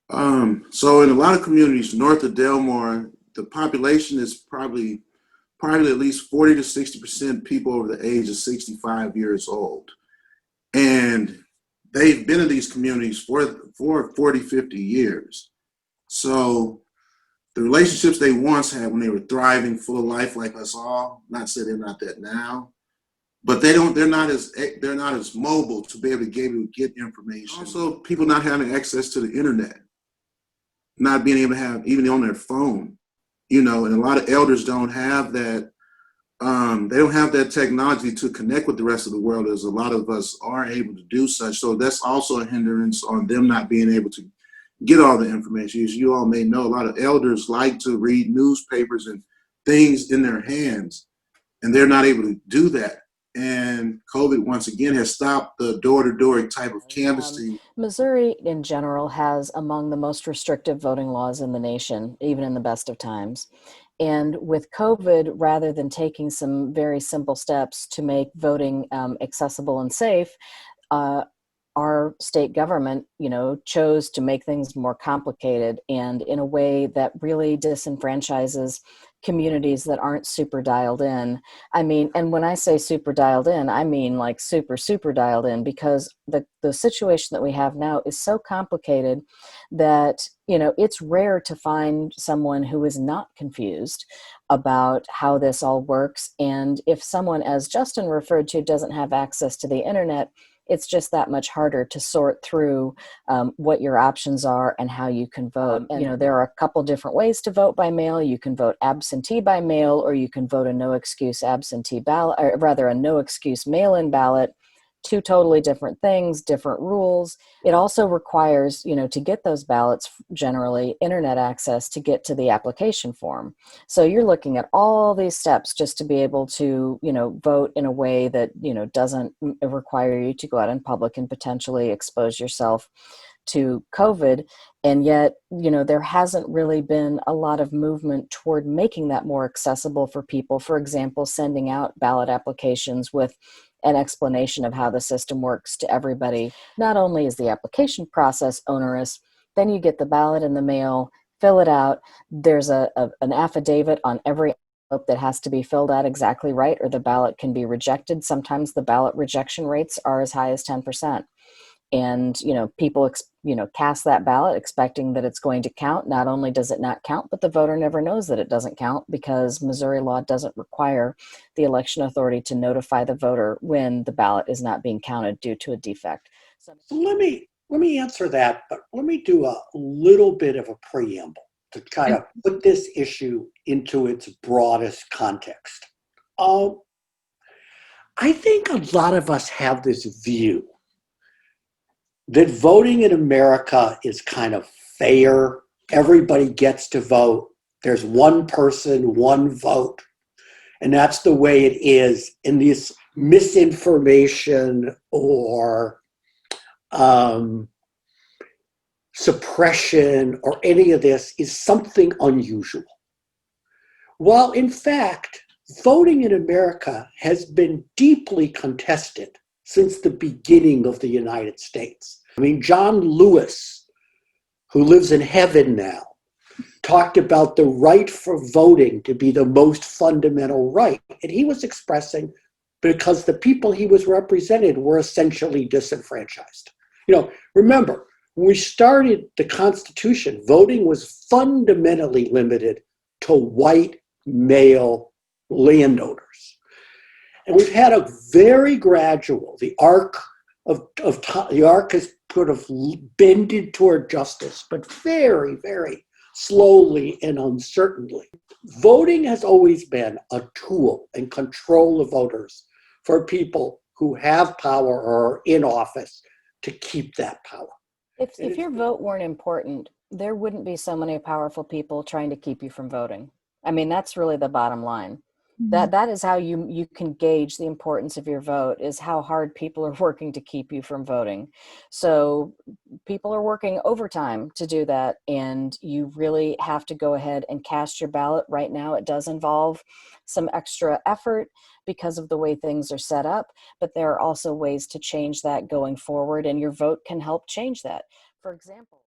So in a lot of communities north of Delmar, the population is probably at least 40 to 60% people over the age of 65 years old. And they've been in these communities for 40, 50 years. So the relationships they once had when they were thriving, full of life like us all, not saying they're not that now, but they're not as mobile to be able to get information. Also, people not having access to the internet, not being able to have even on their phone, and a lot of elders don't have that. They don't have that technology to connect with the rest of the world as a lot of us are able to do such. So that's also a hindrance on them not being able to get all the information. As you all may know, a lot of elders like to read newspapers and things in their hands, and they're not able to do that. And COVID, once again, has stopped the door-to-door type of canvassing. Missouri in general has among the most restrictive voting laws in the nation, even in the best of times. And with COVID, rather than taking some very simple steps to make voting accessible and safe, uh, our state government, chose to make things more complicated and in a way that really disenfranchises communities that aren't super dialed in. I mean, and when I say super dialed in, I mean like super, super dialed in, because the situation that we have now is so complicated that, it's rare to find someone who is not confused about how this all works. And if someone, as Justin referred to, doesn't have access to the internet, it's just that much harder to sort through what your options are and how you can vote. And, there are a couple different ways to vote by mail. You can vote absentee by mail, or you can vote a no excuse absentee ballot, or rather a no excuse mail-in ballot. Two totally different things, different rules. It also requires, to get those ballots, generally internet access to get to the application form. So you're looking at all these steps just to be able to, vote in a way that, doesn't require you to go out in public and potentially expose yourself to COVID. And yet, there hasn't really been a lot of movement toward making that more accessible for people. For example, sending out ballot applications with an explanation of how the system works to everybody. Not only is the application process onerous, then you get the ballot in the mail, fill it out. There's an affidavit on every envelope that has to be filled out exactly right, or the ballot can be rejected. Sometimes the ballot rejection rates are as high as 10%. And, people, cast that ballot expecting that it's going to count. Not only does it not count, but the voter never knows that it doesn't count, because Missouri law doesn't require the election authority to notify the voter when the ballot is not being counted due to a defect. So let me answer that, but let me do a little bit of a preamble to kind of put this issue into its broadest context. I think a lot of us have this view that voting in America is kind of fair. Everybody gets to vote. There's one person, one vote. And that's the way it is. And this misinformation or suppression or any of this is something unusual. While in fact, voting in America has been deeply contested since the beginning of the United States. I mean, John Lewis, who lives in heaven now, talked about the right for voting to be the most fundamental right. And he was expressing because the people he was represented were essentially disenfranchised. Remember, when we started the Constitution, voting was fundamentally limited to white male landowners. And we've had a very gradual, the arc has sort of bended toward justice, but very, very slowly and uncertainly. Voting has always been a tool and control of voters for people who have power or are in office to keep that power. If your vote weren't important, there wouldn't be so many powerful people trying to keep you from voting. I mean, that's really the bottom line. That is how you can gauge the importance of your vote, is how hard people are working to keep you from voting. So people are working overtime to do that, and you really have to go ahead and cast your ballot. Right now, it does involve some extra effort because of the way things are set up, but there are also ways to change that going forward, and your vote can help change that. For example,